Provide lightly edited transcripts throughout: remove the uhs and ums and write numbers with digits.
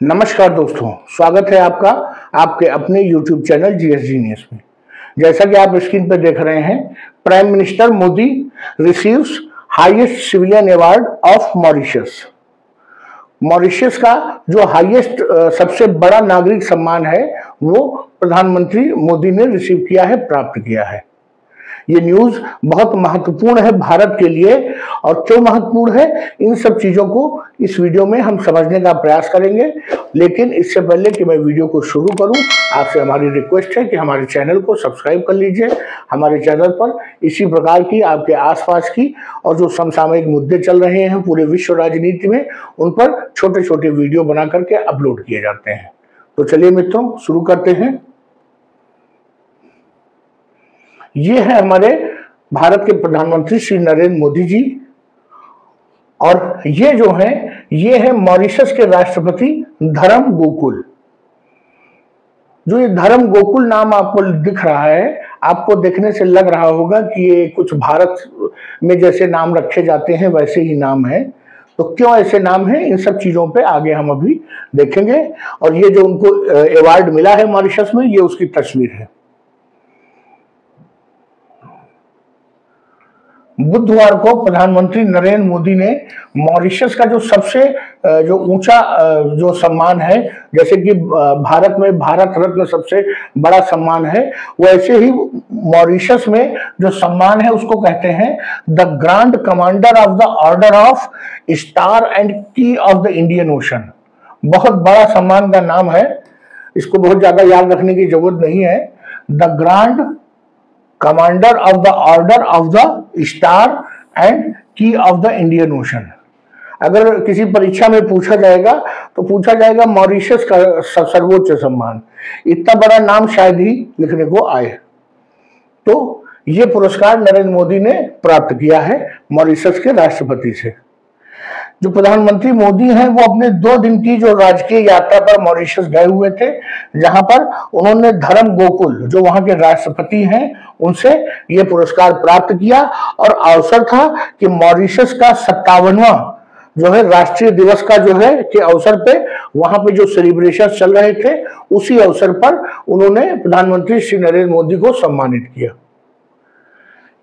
नमस्कार दोस्तों, स्वागत है आपका आपके अपने YouTube चैनल जीएसजी न्यूज में। जैसा कि आप स्क्रीन पर देख रहे हैं, prime minister Modi receives highest civilian award of Mauritius. Mauritius का जो हाईएस्ट सबसे बड़ा नागरिक सम्मान है वो प्रधानमंत्री मोदी ने रिसीव किया है, प्राप्त किया है। ये न्यूज बहुत महत्वपूर्ण है भारत के लिए, और क्यों महत्वपूर्ण है इन सब चीजों को इस वीडियो में हम समझने का प्रयास करेंगे। लेकिन इससे पहले कि मैं वीडियो को शुरू करूं, आपसे हमारी रिक्वेस्ट है कि हमारे चैनल को सब्सक्राइब कर लीजिए। हमारे चैनल पर इसी प्रकार की आपके आसपास की और जो समसामयिक मुद्दे चल रहे हैं पूरे विश्व राजनीति में, उन पर छोटे छोटे वीडियो बना करके अपलोड किए जाते हैं। तो चलिए मित्रों, शुरू करते हैं। ये है हमारे भारत के प्रधानमंत्री श्री नरेंद्र मोदी जी, और ये जो है ये है मॉरिशस के राष्ट्रपति धर्म गोकुल। जो ये धर्म गोकुल नाम आपको दिख रहा है, आपको देखने से लग रहा होगा कि ये कुछ भारत में जैसे नाम रखे जाते हैं वैसे ही नाम है। तो क्यों ऐसे नाम है, इन सब चीजों पे आगे हम अभी देखेंगे। और ये जो उनको अवार्ड मिला है मॉरिशस में, ये उसकी तस्वीर है। बुधवार को प्रधानमंत्री नरेंद्र मोदी ने मॉरिशस का जो सबसे जो ऊंचा जो सम्मान है, जैसे कि भारत में भारत रत्न सबसे बड़ा सम्मान है, वैसे ही मॉरिशस में जो सम्मान है उसको कहते हैं the grand commander of the order of star and की ऑफ द इंडियन ओशन। बहुत बड़ा सम्मान का नाम है, इसको बहुत ज्यादा याद रखने की जरूरत नहीं है। The grand commander of the order of the star and की ऑफ द इंडियन ओशन। अगर किसी परीक्षा में पूछा जाएगा तो पूछा जाएगा मॉरिशस का सर्वोच्च सम्मान, इतना बड़ा नाम शायद ही लिखने को आए। तो ये पुरस्कार नरेंद्र मोदी ने प्राप्त किया है मॉरिशस के राष्ट्रपति से। जो प्रधानमंत्री मोदी हैं वो अपने 2 दिन की जो राजकीय यात्रा पर मॉरिशस गए हुए थे, जहां पर उन्होंने धर्म गोकुल जो वहां के राष्ट्रपति हैं उनसे ये पुरस्कार प्राप्त किया। और अवसर था कि मॉरिशस का 57वां जो है राष्ट्रीय दिवस का जो है के अवसर पे वहां पे जो सेलिब्रेशन चल रहे थे, उसी अवसर पर उन्होंने प्रधानमंत्री श्री नरेंद्र मोदी को सम्मानित किया।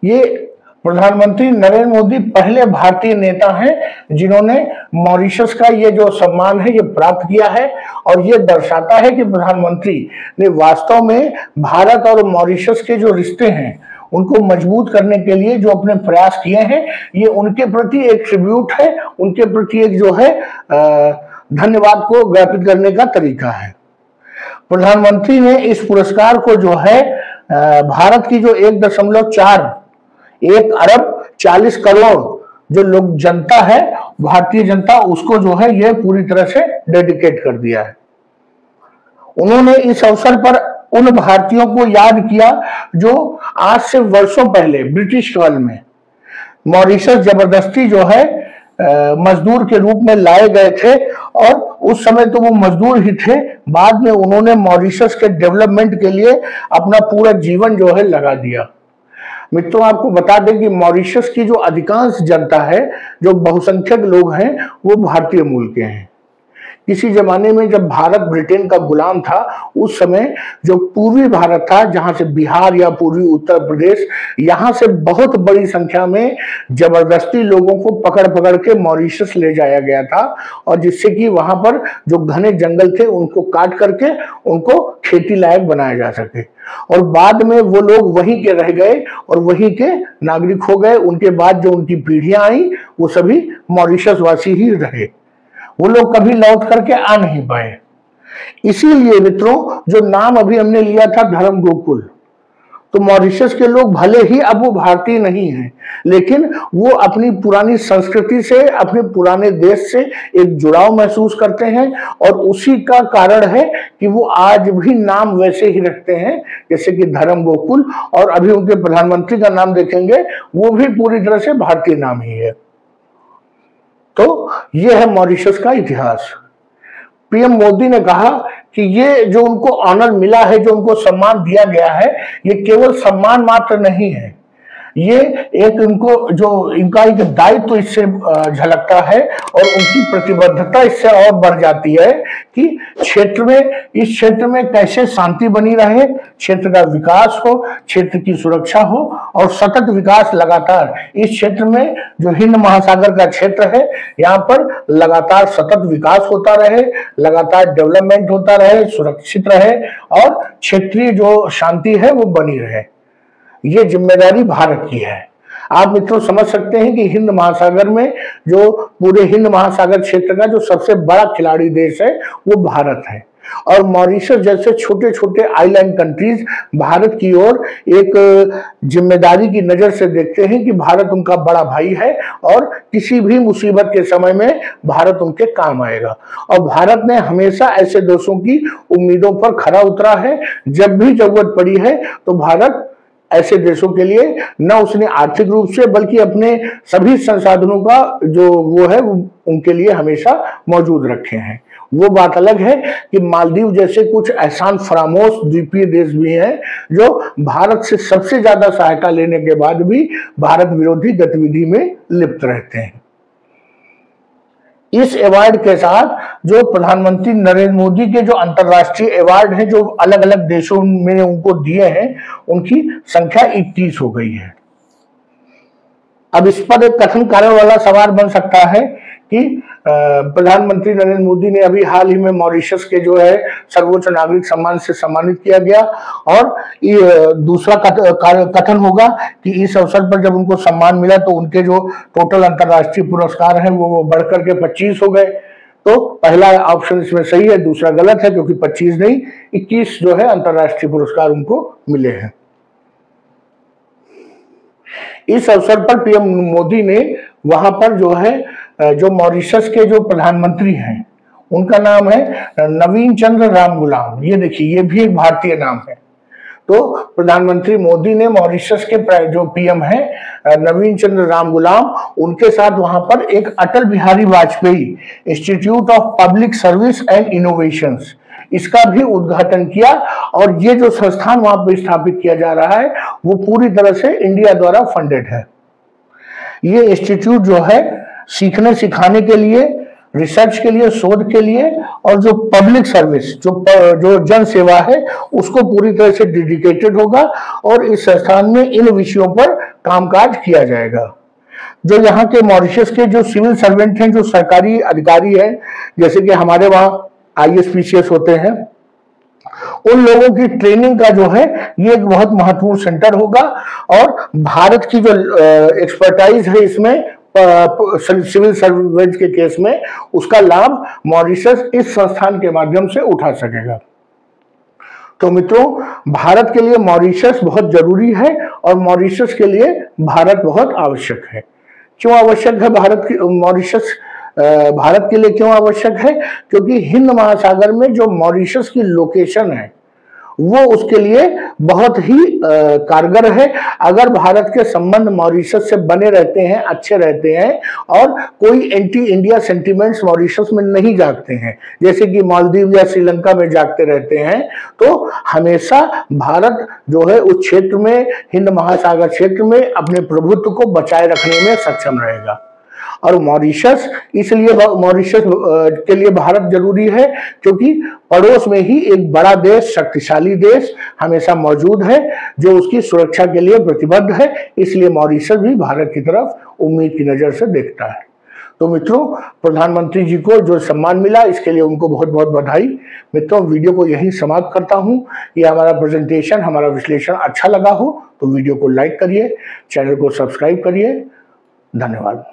ये प्रधानमंत्री नरेंद्र मोदी पहले भारतीय नेता हैं जिन्होंने मॉरिशस का ये जो सम्मान है ये प्राप्त किया है। और ये दर्शाता है कि प्रधानमंत्री ने वास्तव में भारत और मॉरिशस के जो रिश्ते हैं उनको मजबूत करने के लिए जो अपने प्रयास किए हैं, ये उनके प्रति एक ट्रिब्यूट है, उनके प्रति एक जो है धन्यवाद को ज्ञापित करने का तरीका है। प्रधानमंत्री ने इस पुरस्कार को जो है भारत की जो 1 अरब 40 करोड़ जो लोग जनता है, भारतीय जनता, उसको जो है यह पूरी तरह से डेडिकेट कर दिया है। उन्होंने इस अवसर पर उन भारतीयों को याद किया जो आज से वर्षों पहले ब्रिटिश काल में मॉरिशस जबरदस्ती जो है मजदूर के रूप में लाए गए थे, और उस समय तो वो मजदूर ही थे। बाद में उन्होंने मॉरिशस के डेवलपमेंट के लिए अपना पूरा जीवन जो है लगा दिया। मित्रों, आपको बता दें कि मॉरिशस की जो अधिकांश जनता है, जो बहुसंख्यक लोग हैं, वो भारतीय मूल के हैं। किसी जमाने में जब भारत ब्रिटेन का गुलाम था, उस समय जो पूर्वी भारत था, जहां से बिहार या पूर्वी उत्तर प्रदेश, यहां से बहुत बड़ी संख्या में जबरदस्ती लोगों को पकड़ पकड़ के मॉरिशस ले जाया गया था, और जिससे कि वहां पर जो घने जंगल थे उनको काट करके उनको खेती लायक बनाया जा सके। और बाद में वो लोग वहीं के रह गए और वहीं के नागरिक हो गए। उनके बाद जो उनकी पीढ़ियां आई वो सभी मॉरिशस वासी ही रहे, वो लोग कभी लौट करके आ नहीं पाए। इसीलिए मित्रों, जो नाम अभी हमने लिया था धर्म गोकुल, तो मॉरिशस के लोग भले ही अब वो भारतीय नहीं हैं, लेकिन वो अपनी पुरानी संस्कृति से, अपने पुराने देश से एक जुड़ाव महसूस करते हैं। और उसी का कारण है कि वो आज भी नाम वैसे ही रखते हैं जैसे कि धर्म गोकुल। और अभी उनके प्रधानमंत्री का नाम देखेंगे, वो भी पूरी तरह से भारतीय नाम ही है। तो ये है मॉरिशस का इतिहास। पीएम मोदी ने कहा कि ये जो उनको ऑनर मिला है, जो उनको सम्मान दिया गया है, ये केवल सम्मान मात्र नहीं है, ये एक इनको जो इनका एक दायित्व तो इससे झलकता है और उनकी प्रतिबद्धता इससे और बढ़ जाती है कि इस क्षेत्र में कैसे शांति बनी रहे, क्षेत्र का विकास हो, क्षेत्र की सुरक्षा हो और सतत विकास लगातार इस क्षेत्र में जो हिंद महासागर का क्षेत्र है यहाँ पर लगातार सतत विकास होता रहे, लगातार डेवलपमेंट होता रहे, सुरक्षित रहे और क्षेत्रीय जो शांति है वो बनी रहे। ये जिम्मेदारी भारत की है। आप मित्रों समझ सकते हैं कि हिंद महासागर में जो पूरे हिंद महासागर क्षेत्र का जो सबसे बड़ा खिलाड़ी देश है वो भारत है और मॉरिशस जैसे छोटे छोटे आइलैंड कंट्रीज भारत की ओर एक जिम्मेदारी की नजर से देखते हैं कि भारत उनका बड़ा भाई है और किसी भी मुसीबत के समय में भारत उनके काम आएगा। और भारत ने हमेशा ऐसे देशों की उम्मीदों पर खरा उतरा है। जब भी जरूरत पड़ी है तो भारत ऐसे देशों के लिए न उसने आर्थिक रूप से बल्कि अपने सभी संसाधनों का जो वो है उनके लिए हमेशा मौजूद रखे हैं। वो बात अलग है कि मालदीव जैसे कुछ एहसान फरामोश द्वीपीय देश भी हैं जो भारत से सबसे ज्यादा सहायता लेने के बाद भी भारत विरोधी गतिविधि में लिप्त रहते हैं। इस अवार्ड के साथ जो प्रधानमंत्री नरेंद्र मोदी के जो अंतर्राष्ट्रीय अवार्ड हैं जो अलग अलग देशों में उनको दिए हैं उनकी संख्या 21 हो गई है। अब इस पर एक कथन कारण वाला सवाल बन सकता है कि प्रधानमंत्री नरेंद्र मोदी ने अभी हाल ही में मॉरिशस के जो है सर्वोच्च नागरिक सम्मान से सम्मानित किया गया और ये दूसरा कथन होगा कि इस अवसर पर जब उनको सम्मान मिला तो उनके जो टोटल अंतर्राष्ट्रीय पुरस्कार हैं वो बढ़कर के 25 हो गए। तो पहला ऑप्शन इसमें सही है, दूसरा गलत है क्योंकि 25 नहीं 21 जो है अंतर्राष्ट्रीय पुरस्कार उनको मिले हैं। इस अवसर पर पीएम मोदी ने वहां पर जो है जो मॉरिशस के जो प्रधानमंत्री हैं उनका नाम है नवीन चंद्र रामगुलाम। ये देखिए ये भी एक भारतीय नाम है। तो प्रधानमंत्री मोदी ने मॉरिशस के जो पीएम है नवीन चंद्र रामगुलाम उनके साथ वहां पर एक Atal Bihari Vajpayee institute of public service and innovations इसका भी उद्घाटन किया और ये जो संस्थान वहां पर स्थापित किया जा रहा है वो पूरी तरह से इंडिया द्वारा फंडेड है। ये इंस्टीट्यूट जो है सीखने सिखाने के लिए, रिसर्च के लिए, शोध के लिए और जो पब्लिक सर्विस जो जन सेवा है उसको पूरी तरह से डेडिकेटेड होगा और इस संस्थान में इन विषयों पर कामकाज किया जाएगा। जो यहाँ के मॉरिशस के जो सिविल सर्वेंट हैं, जो सरकारी अधिकारी हैं, जैसे कि हमारे वहाँ ISPCS होते हैं, उन लोगों की ट्रेनिंग का जो है ये एक बहुत महत्वपूर्ण सेंटर होगा और भारत की जो एक्सपर्टाइज है इसमें सिविल सर्वेंट के केस में उसका लाभ मॉरिशस इस संस्थान के माध्यम से उठा सकेगा। तो मित्रों भारत के लिए मॉरिशस बहुत जरूरी है और मॉरिशस के लिए भारत बहुत आवश्यक है। क्यों आवश्यक है मॉरिशस भारत के लिए क्यों आवश्यक है? क्योंकि हिंद महासागर में जो मॉरिशस की लोकेशन है वो उसके लिए बहुत ही कारगर है। अगर भारत के संबंध मॉरिशस से बने रहते हैं, अच्छे रहते हैं और कोई एंटी इंडिया सेंटिमेंट्स मॉरिशस में नहीं जागते हैं जैसे कि मालदीव या श्रीलंका में जागते रहते हैं, तो हमेशा भारत जो है उस क्षेत्र में, हिंद महासागर क्षेत्र में अपने प्रभुत्व को बचाए रखने में सक्षम रहेगा। और मॉरिशस के लिए भारत जरूरी है क्योंकि पड़ोस में ही एक बड़ा देश, शक्तिशाली देश हमेशा मौजूद है जो उसकी सुरक्षा के लिए प्रतिबद्ध है। इसलिए मॉरिशस भी भारत की तरफ उम्मीद की नजर से देखता है। तो मित्रों प्रधानमंत्री जी को जो सम्मान मिला इसके लिए उनको बहुत बहुत बधाई। मित्रों वीडियो को यहीं समाप्त करता हूं। ये हमारा प्रेजेंटेशन, हमारा विश्लेषण अच्छा लगा हो तो वीडियो को लाइक करिए, चैनल को सब्सक्राइब करिए। धन्यवाद।